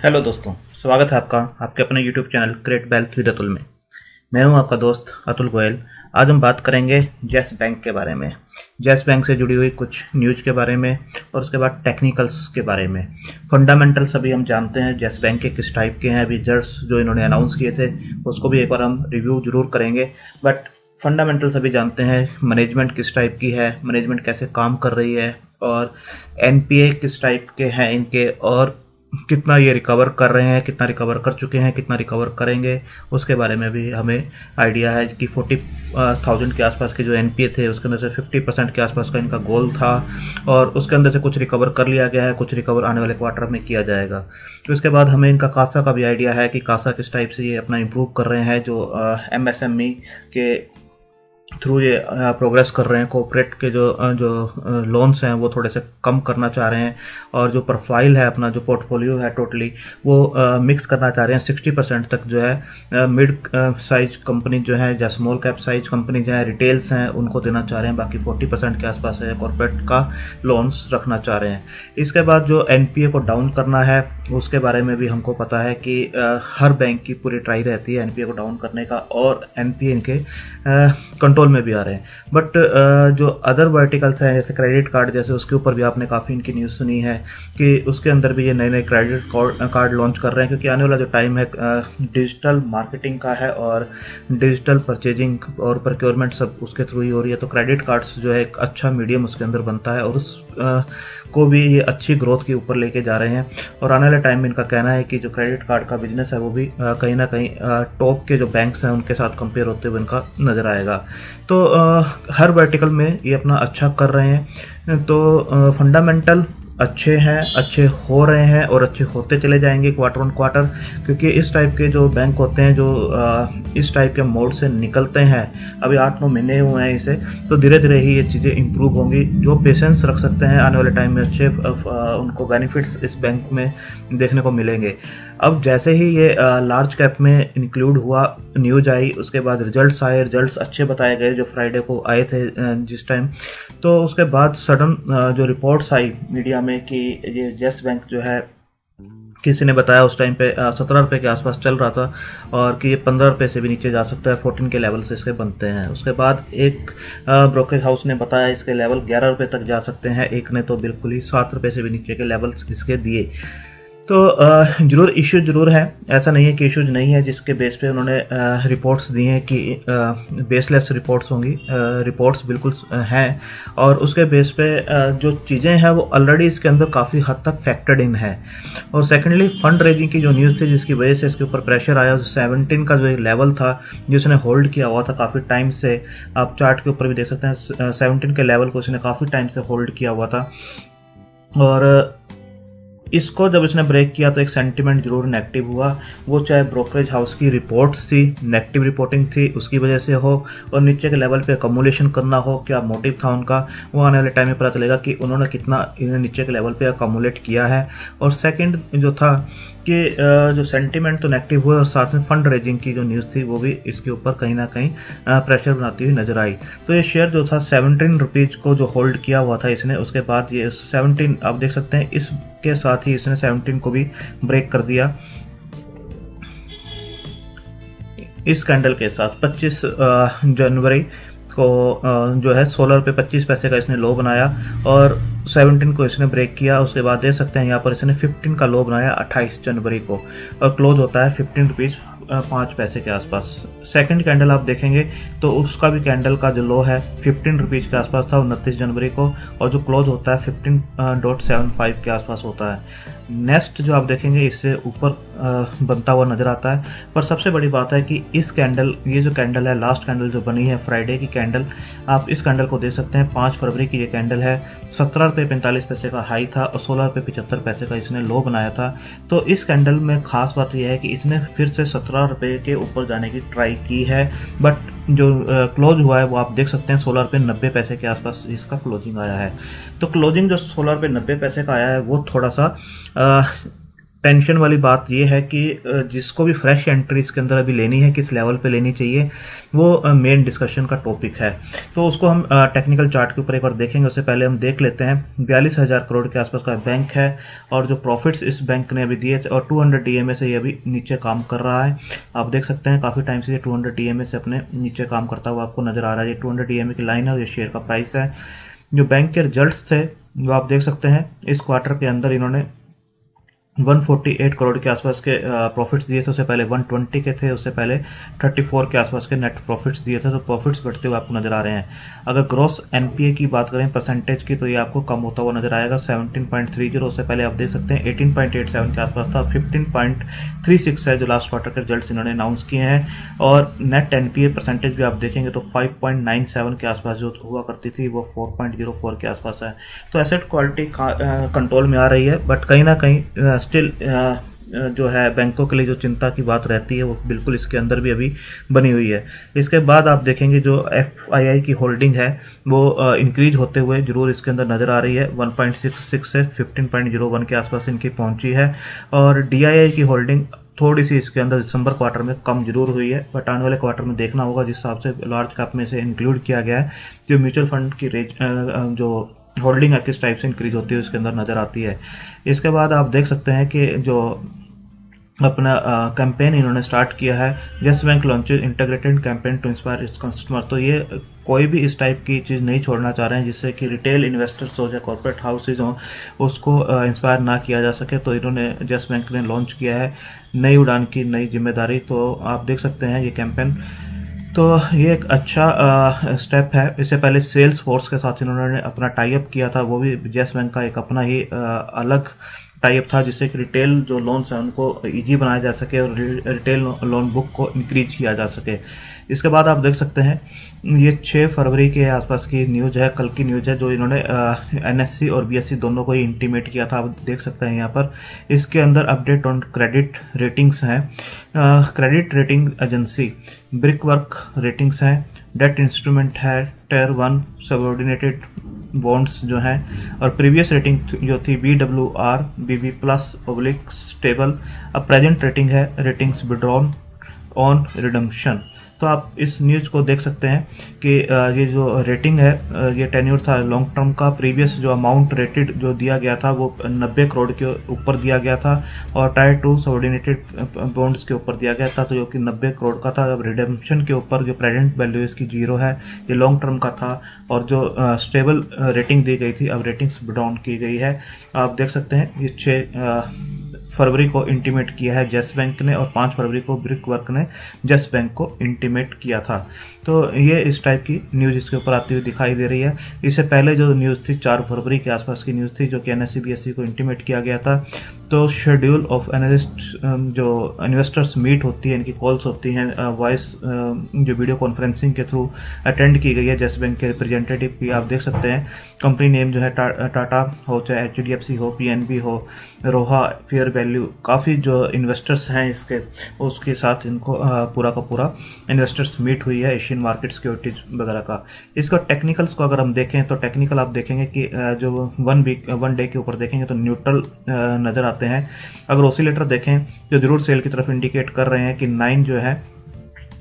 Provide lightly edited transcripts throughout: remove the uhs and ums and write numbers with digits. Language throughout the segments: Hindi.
हेलो दोस्तों, स्वागत है आपका आपके अपने YouTube channel create wealth with Atul में। मैं हूं आपका दोस्त अतुल गोयल। आज हम बात करेंगे येस बैंक के बारे में, येस बैंक से जुड़ी हुई कुछ न्यूज के बारे में और उसके बाद टेक्निकल्स के बारे में। फंडामेंटल्स अभी हम जानते हैं येस बैंक के किस टाइप के हैं, अभी रिजल्ट्स जो इन्होंने अनाउंस किए थे उसको भी एक बार हम रिव्यू जरूर करेंगे। बट फंडामेंटल्स अभी जानते हैं, मैनेजमेंट किस टाइप की है, मैनेजमेंट कैसे काम कर रही है और एनपीए किस टाइप के हैं इनके, और कितना ये रिकवर कर रहे हैं, कितना रिकवर कर चुके हैं, कितना रिकवर करेंगे, उसके बारे में भी हमें आइडिया है कि 40,000 के आसपास के जो एनपीए थे उसके अंदर से 50% के आसपास का इनका गोल था और उसके अंदर से कुछ रिकवर कर लिया गया है, कुछ रिकवर आने वाले क्वार्टर में किया जाएगा। तो इसके बाद हमें इनका कासा का भी आइडिया है कि कासा किस टाइप से ये अपना इम्प्रूव कर रहे हैं, जो एमएसएमई के थ्रू ये प्रोग्रेस कर रहे हैं। कोऑपरेट के जो लोन्स हैं वो थोड़े से कम करना चाह रहे हैं और जो प्रोफाइल है अपना, जो पोर्टफोलियो है टोटली वो मिक्स करना चाह रहे हैं। 60% तक जो है मिड साइज कंपनी जो है या स्मॉल कैप साइज कंपनी जो है, रिटेल्स हैं, उनको देना चाह रहे हैं। बाकी 40% के आसपास है कॉर्पोरेट का लोन्स रखना चाह रहे हैं। इसके बाद जो एनपीए को डाउन करना है उसके बारे में भी हमको पता है कि हर बैंक की पूरी ट्राई रहती है एनपीए को डाउन करने का, और एनपीए इनके कंट्रोल में भी आ रहे हैं। बट जो अदर वर्टिकल्स हैं जैसे क्रेडिट कार्ड जैसे, उसके ऊपर भी आपने काफ़ी इनकी न्यूज़ सुनी है कि उसके अंदर भी ये नए नए क्रेडिट कार्ड लॉन्च कर रहे हैं, क्योंकि आने वाला जो टाइम है डिजिटल मार्केटिंग का है और डिजिटल परचेजिंग और प्रोक्योरमेंट सब उसके थ्रू ही हो रही है। तो क्रेडिट कार्ड्स जो है एक अच्छा मीडियम उसके अंदर बनता है और उस को भी ये अच्छी ग्रोथ के ऊपर लेके जा रहे हैं। और आने वाले टाइम में इनका कहना है कि जो क्रेडिट कार्ड का बिजनेस है वो भी कहीं ना कहीं टॉप के जो बैंक्स हैं उनके साथ कंपेयर होते हुए इनका नज़र आएगा। तो हर वर्टिकल में ये अपना अच्छा कर रहे हैं। तो फंडामेंटल अच्छे हैं, अच्छे हो रहे हैं और अच्छे होते चले जाएंगे क्वार्टर ऑन क्वार्टर, क्योंकि इस टाइप के जो बैंक होते हैं जो इस टाइप के मोड से निकलते हैं, अभी 8-9 महीने हुए हैं इसे, तो धीरे धीरे ही ये चीज़ें इंप्रूव होंगी। जो पेशेंस रख सकते हैं आने वाले टाइम में अच्छे उनको बेनिफिट्स इस बैंक में देखने को मिलेंगे। अब जैसे ही ये लार्ज कैप में इंक्लूड हुआ, न्यूज आई, उसके बाद रिजल्ट्स आए, रिजल्ट्स अच्छे बताए गए जो फ्राइडे को आए थे जिस टाइम, तो उसके बाद सडन जो रिपोर्ट्स आई मीडिया में कि ये येस बैंक जो है, किसी ने बताया उस टाइम पे 17 रुपये के आसपास चल रहा था और कि ये 15 रुपये से भी नीचे जा सकता है, 14 के लेवल से इसके बनते हैं। उसके बाद एक ब्रोकरेज हाउस ने बताया इसके लेवल 11 रुपये तक जा सकते हैं, एक ने तो बिल्कुल ही 7 रुपये से भी नीचे के लेवल इसके दिए। तो जरूर इश्यूज जरूर है, ऐसा नहीं है कि इश्यूज नहीं है जिसके बेस पे उन्होंने रिपोर्ट्स दी हैं कि बेसलेस रिपोर्ट्स होंगी, रिपोर्ट्स बिल्कुल हैं और उसके बेस पे जो चीज़ें हैं वो ऑलरेडी इसके अंदर काफ़ी हद तक फैक्टर्ड इन है। और सेकेंडली फंड रेजिंग की जो न्यूज़ थी जिसकी वजह से इसके ऊपर प्रेशर आया, 17 का जो लेवल था जिसने होल्ड किया हुआ था काफ़ी टाइम से, आप चार्ट के ऊपर भी देख सकते हैं 17 के लेवल को इसने काफ़ी टाइम से होल्ड किया हुआ था। और इसको जब इसने ब्रेक किया तो एक सेंटीमेंट जरूर नेगेटिव हुआ, वो चाहे ब्रोकरेज हाउस की रिपोर्ट्स थी, नेगेटिव रिपोर्टिंग थी उसकी वजह से हो, और नीचे के लेवल पे अकोमुलेशन करना हो, क्या मोटिव था उनका, वो आने वाले टाइम में पता चलेगा कि उन्होंने कितना नीचे के लेवल पे अकोमुलेट किया है। और सेकंड जो था कि जो सेंटीमेंट तो नेगेटिव हुआ और साथ में फंड रेजिंग की जो न्यूज़ थी वो भी इसके ऊपर कहीं ना कहीं प्रेशर बनाती हुई नजर आई। तो ये शेयर जो था 17 रुपीज़ को जो होल्ड किया हुआ था इसने, उसके बाद ये 17 आप देख सकते हैं, इसके साथ ही इसने 17 को भी ब्रेक कर दिया। इस कैंडल के साथ 25 जनवरी को जो है 16 रुपये 25 पैसे का इसने लो बनाया और 17 को इसने ब्रेक किया। उसके बाद देख सकते हैं यहाँ पर इसने 15 का लो बनाया 28 जनवरी को और क्लोज होता है 15 रुपीज़ 5 पैसे के आसपास। सेकंड कैंडल आप देखेंगे तो उसका भी कैंडल का जो लो है 15 रुपीज़ के आसपास था 29 जनवरी को, और जो क्लोज होता है 15.75 के आसपास होता है। नेक्स्ट जो आप देखेंगे इससे ऊपर बनता हुआ नजर आता है। पर सबसे बड़ी बात है कि इस कैंडल, ये जो कैंडल है, लास्ट कैंडल जो बनी है फ्राइडे की कैंडल, आप इस कैंडल को देख सकते हैं 5 फरवरी की ये कैंडल है। 17 रुपये 45 पैसे का हाई था और 16 रुपये 75 पैसे का इसने लो बनाया था। तो इस कैंडल में खास बात यह है कि इसने फिर से 17 रुपये के ऊपर जाने की ट्राई की है, बट जो क्लोज हुआ है वो आप देख सकते हैं 16 रुपये 90 पैसे के आसपास इसका क्लोजिंग आया है। तो क्लोजिंग जो 16 रुपये 90 पैसे का आया है वो थोड़ा सा टेंशन वाली बात ये है कि जिसको भी फ्रेश एंट्री इसके अंदर अभी लेनी है, किस लेवल पे लेनी चाहिए, वो मेन डिस्कशन का टॉपिक है। तो उसको हम टेक्निकल चार्ट के ऊपर एक बार देखेंगे। उससे पहले हम देख लेते हैं 42,000 करोड़ के आसपास का बैंक है और जो प्रॉफिट्स इस बैंक ने अभी दिए थे, और 200 DMA से ये अभी नीचे काम कर रहा है। आप देख सकते हैं काफ़ी टाइम से ये 200 DMA से अपने नीचे काम करता हुआ आपको नजर आ रहा है। ये 200 DMA की लाइन है और ये शेयर का प्राइस है। जो बैंक के रिजल्ट्स थे वो आप देख सकते हैं, इस क्वार्टर के अंदर इन्होंने 148 करोड़ के आसपास के प्रॉफिट्स दिए थे। उससे पहले 120 के थे, उससे पहले 34 के आसपास के नेट प्रॉफिट्स दिए थे। तो प्रॉफिट्स बढ़ते हुए आपको नजर आ रहे हैं। अगर ग्रॉस NPA की बात करें परसेंटेज की, तो ये आपको कम होता हुआ नजर आएगा, 17.30। उससे पहले आप देख सकते हैं 18.87 के आसपास था, 15.36 है जो लास्ट क्वार्टर के रिजल्ट्स इन्होंने अनाउंस किए हैं। और नेट NPA परसेंटेज भी आप देखेंगे तो 5.97 के आसपास जो हुआ करती थी वो 4.04 के आसपास है। तो एसेट क्वालिटी कंट्रोल में आ रही है, बट कहीं ना कहीं स्टिल जो है बैंकों के लिए जो चिंता की बात रहती है वो बिल्कुल इसके अंदर भी अभी बनी हुई है। इसके बाद आप देखेंगे जो FII की होल्डिंग है वो इंक्रीज होते हुए जरूर इसके अंदर नजर आ रही है। 1.66 से 15.01 के आसपास इनकी पहुंची है। और DII की होल्डिंग थोड़ी सी इसके अंदर दिसंबर क्वार्टर में कम जरूर हुई है, बट आने वाले क्वार्टर में देखना होगा जिस हिसाब से लार्ज कैप में से इंक्लूड किया गया है। जो म्यूचुअल फंड की जो होल्डिंग है किस टाइप से इंक्रीज होती है उसके अंदर नजर आती है। इसके बाद आप देख सकते हैं कि जो अपना कैंपेन इन्होंने स्टार्ट किया है, Yes Bank launches integrated campaign to inspire its customer. तो ये कोई भी इस टाइप की चीज़ नहीं छोड़ना चाह रहे हैं जिससे कि रिटेल इन्वेस्टर्स हो या कॉर्पोरेट हाउसेज हो उसको इंस्पायर ना किया जा सके। तो इन्होंने यस बैंक ने लॉन्च किया है नई उड़ान की नई जिम्मेदारी। तो आप देख सकते हैं ये कैंपेन, तो ये एक अच्छा स्टेप है। इससे पहले सेल्स फोर्स के साथ इन्होंने अपना टाई अप किया था, वो भी यस बैंक का एक अपना ही अलग टाई अप था जिससे कि रिटेल जो लोन्स हैं उनको इजी बनाया जा सके और रिटेल लोन बुक को इंक्रीज किया जा सके। इसके बाद आप देख सकते हैं ये 6 फरवरी के आसपास की न्यूज है, कल की न्यूज है, जो इन्होंने NSE और BSE दोनों को ही इंटीमेट किया था। आप देख सकते हैं यहाँ पर इसके अंदर अपडेट ऑन क्रेडिट रेटिंग्स हैं। Credit rating agency brickwork ratings हैं, डेट इंस्ट्रूमेंट है Tier 1 सबऑर्डिनेटेड बॉन्ड्स जो हैं, और प्रीवियस रेटिंग जो थी BWR BB+ स्टेबल। अब प्रेजेंट रेटिंग है रेटिंग्स विड्रॉन ऑन रिडम्पशन। तो आप इस न्यूज को देख सकते हैं कि ये जो रेटिंग है ये टेन्योर था लॉन्ग टर्म का। प्रीवियस जो अमाउंट रेटेड जो दिया गया था वो 90 करोड़ के ऊपर दिया गया था और Tier 2 सबऑर्डिनेटेड बॉन्ड्स के ऊपर दिया गया था, तो जो कि 90 करोड़ का था। अब रिडेम्पशन के ऊपर जो प्रेजेंट वैल्यू इसकी 0 है, ये लॉन्ग टर्म का था। और जो स्टेबल रेटिंग दी गई थी अब रेटिंग्स डाउन की गई है। आप देख सकते हैं ये 6 फरवरी को इंटीमेट किया है यस बैंक ने, और 5 फरवरी को ब्रिकवर्क ने यस बैंक को इंटीमेट किया था। तो ये इस टाइप की न्यूज इसके ऊपर आती हुई दिखाई दे रही है। इससे पहले जो न्यूज थी 4 फरवरी के आसपास की न्यूज थी जो कि NSE BSE को इंटीमेट किया गया था। तो शेड्यूल ऑफ एनालिस्ट जो इन्वेस्टर्स मीट होती है, इनकी कॉल्स होती हैं वॉइस जो वीडियो कॉन्फ्रेंसिंग के थ्रू अटेंड की गई है यस बैंक के रिप्रेजेंटेटिव की। आप देख सकते हैं कंपनी नेम जो है टाटा हो, चाहे HDFC हो, PNB हो, रोहा, फेयर वैल्यू, काफ़ी जो इन्वेस्टर्स हैं इसके उसके साथ इनको पूरा का पूरा इन्वेस्टर्स मीट हुई है एशियन मार्केट सिक्योरिटीज वगैरह का। इसका टेक्निकल्स को अगर हम देखें तो टेक्निकल आप देखेंगे कि जो 1 डे के ऊपर देखेंगे तो न्यूट्रल नजर आते हैं। अगर ऑसिलेटर देखें तो जरूर सेल की तरफ इंडिकेट कर रहे हैं कि 9 जो है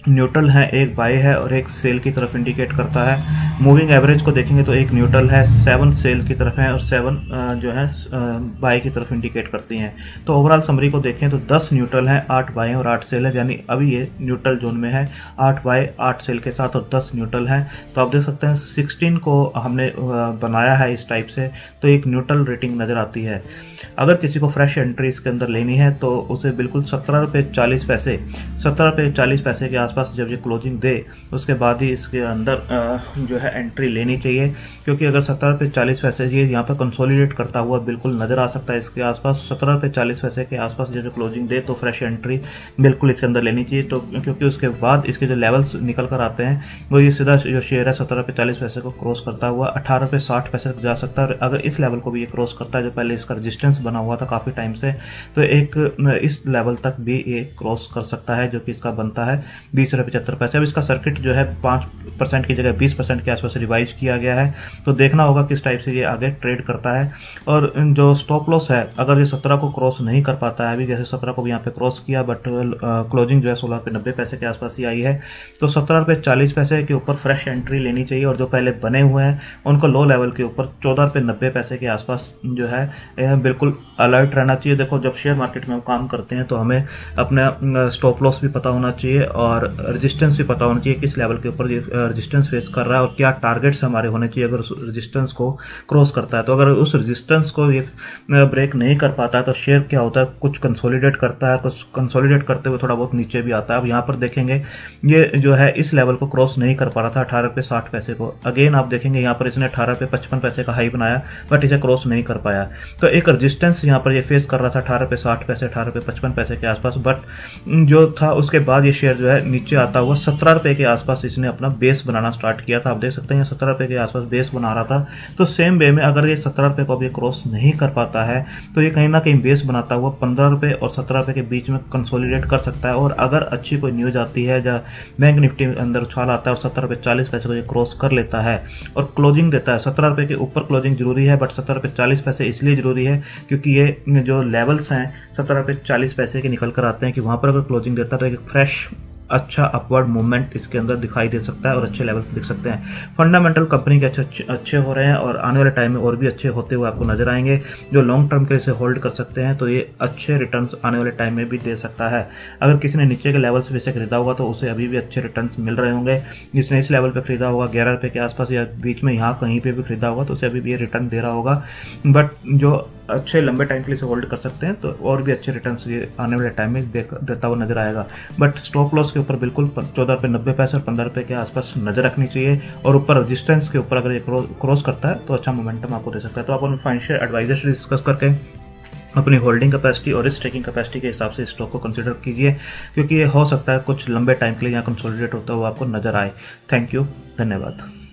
न्यूट्रल है, एक बाय है और एक सेल की तरफ इंडिकेट करता है। मूविंग एवरेज को देखेंगे तो एक न्यूट्रल है, 7 सेल की तरफ है और 7 जो है बाय की तरफ इंडिकेट करती हैं। तो ओवरऑल समरी को देखें तो 10 न्यूट्रल है, 8 बाय और 8 सेल है, यानी अभी ये न्यूट्रल जोन में है 8 बाय 8 सेल के साथ और 10 न्यूट्रल है। तो आप देख सकते हैं 16 को हमने बनाया है इस टाइप से, तो एक न्यूट्रल रेटिंग नजर आती है। अगर किसी को फ्रेश एंट्री इसके अंदर लेनी है तो उसे बिल्कुल 17 रुपये 40 पैसे के आसपास जब ये क्लोजिंग दे उसके बाद ही इसके अंदर जो है एंट्री लेनी चाहिए, क्योंकि अगर 17 रुपये 40 पैसे ये यहाँ पर कंसोलिडेट करता हुआ बिल्कुल नजर आ सकता है इसके आसपास। 17 रुपये 40 पैसे के आसपास जो क्लोजिंग दे तो फ्रेश एंट्री बिल्कुल इसके अंदर लेनी चाहिए। तो क्योंकि उसके बाद इसके जो लेवल्स निकल कर आते हैं वो ये सीधा जो शेयर है 17 रुपये 40 पैसे को क्रॉस करता हुआ 18 रुपये 60 पैसे तक जा सकता है। अगर इस लेवल को भी ये क्रॉस करता है जो पहले इसका रजिस्टेंस बना हुआ था काफी टाइम से, तो एक इस लेवल तक भी ये क्रॉस कर सकता है जो कि इसका बनता है 20 रुपये 75 पैसे। अब इसका सर्किट जो है 5% की जगह 20% के आसपास रिवाइज किया गया है, तो देखना होगा किस टाइप से ये आगे ट्रेड करता है। और जो स्टॉप लॉस है, अगर ये 17 को क्रॉस नहीं कर पाता है, अभी जैसे 17 को भी यहाँ पे क्रॉस किया बट क्लोजिंग जो है 16 रुपये 90 पैसे के आसपास ही आई है, तो 17 रुपये 40 पैसे के ऊपर फ्रेश एंट्री लेनी चाहिए। और जो पहले बने हुए हैं उनको लो लेवल के ऊपर 14 रुपये 90 पैसे के आसपास जो है बिल्कुल अलर्ट रहना चाहिए। देखो, जब शेयर मार्केट में हम काम करते हैं तो हमें अपना स्टॉप लॉस भी पता होना चाहिए और रेजिस्टेंस भी पता होना चाहिए, किस लेवल के ऊपर रेजिस्टेंस फेस कर रहा है और क्या टारगेट्स हमारे होने चाहिए अगर उस रेजिस्टेंस को क्रॉस करता है। तो अगर उस रेजिस्टेंस को ये ब्रेक नहीं कर पाता है तो शेयर क्या होता है, कुछ कंसोलिडेट करता है, कुछ कंसोलिडेट करते हुए थोड़ा बहुत नीचे भी आता है। अब यहाँ पर देखेंगे ये जो है इस लेवल को क्रॉस नहीं कर पा रहा था 18 रुपये 60 पैसे को। अगेन आप देखेंगे यहाँ पर इसने 18 रुपये 55 पैसे का हाई बनाया बट इसे क्रॉस नहीं कर पाया। तो एक रेजिस्टेंस यहाँ पर ये फेस कर रहा था 18 रुपये 60 पैसे 18 रुपये 55 पैसे के आसपास, बट जो था उसके बाद ये शेयर जो है नीचे आता हुआ 17 रुपये के आसपास इसने अपना बेस बनाना स्टार्ट किया था। आप देख सकते हैं 17 रुपये के आसपास बेस बना रहा था। तो सेम वे में अगर ये 17 रुपये को अब ये क्रॉस नहीं कर पाता है तो ये कहीं ना कहीं बेस बनाता हुआ 15 रुपये और 17 रुपये के बीच में कंसोलिडेट कर सकता है। और अगर अच्छी कोई न्यूज आती है जहाँ बैंक निफ्टी में अंदर उछाल आता है और 17 रुपये 40 पैसे को ये क्रॉस कर लेता है और क्लोजिंग देता है, 17 रुपये के ऊपर क्लोजिंग जरूरी है बट 17 रुपये 40 पैसे इसलिए जरूरी है क्योंकि ये जो लेवल्स हैं 17 रुपये 40 पैसे के निकल कर आते हैं कि वहाँ पर अगर क्लोजिंग देता है तो एक फ्रेश अच्छा अपवर्ड मूवमेंट इसके अंदर दिखाई दे सकता है और अच्छे लेवल दिख सकते हैं। फंडामेंटल कंपनी के अच्छे हो रहे हैं और आने वाले टाइम में और भी अच्छे होते हुए आपको नजर आएंगे। जो लॉन्ग टर्म के लिए इसे होल्ड कर सकते हैं तो ये अच्छे रिटर्न्स आने वाले टाइम में भी दे सकता है। अगर किसी ने नीचे के लेवल से वैसे खरीदा होगा तो उसे अभी भी अच्छे रिटर्न्स मिल रहे होंगे। जिसने इस लेवल पर खरीदा होगा 11 रुपये के आसपास या बीच में यहाँ कहीं पर भी खरीदा होगा तो उसे अभी भी ये रिटर्न दे रहा होगा। बट जो अच्छे लंबे टाइम के लिए होल्ड कर सकते हैं तो और भी अच्छे रिटर्न्स ये आने वाले टाइम में देता हुआ नजर आएगा। बट स्टॉप लॉस के ऊपर बिल्कुल 14 रुपये 90 पैसे और 15 रुपये के आसपास नजर रखनी चाहिए और ऊपर रेजिस्टेंस के ऊपर अगर ये क्रॉस करता है तो अच्छा मोमेंटम आपको दे सकता है। तो आप अपने फाइनेंशियल एडवाइजर से डिस्कस करके अपनी होल्डिंग कैपेसिटी और रिस्क टेकिंग कैपेसिटी के हिसाब से स्टॉक को कंसिडर कीजिए क्योंकि ये हो सकता है कुछ लंबे टाइम के लिए यहाँ कंसोलिडेट होता हुआ आपको नजर आए। थैंक यू, धन्यवाद।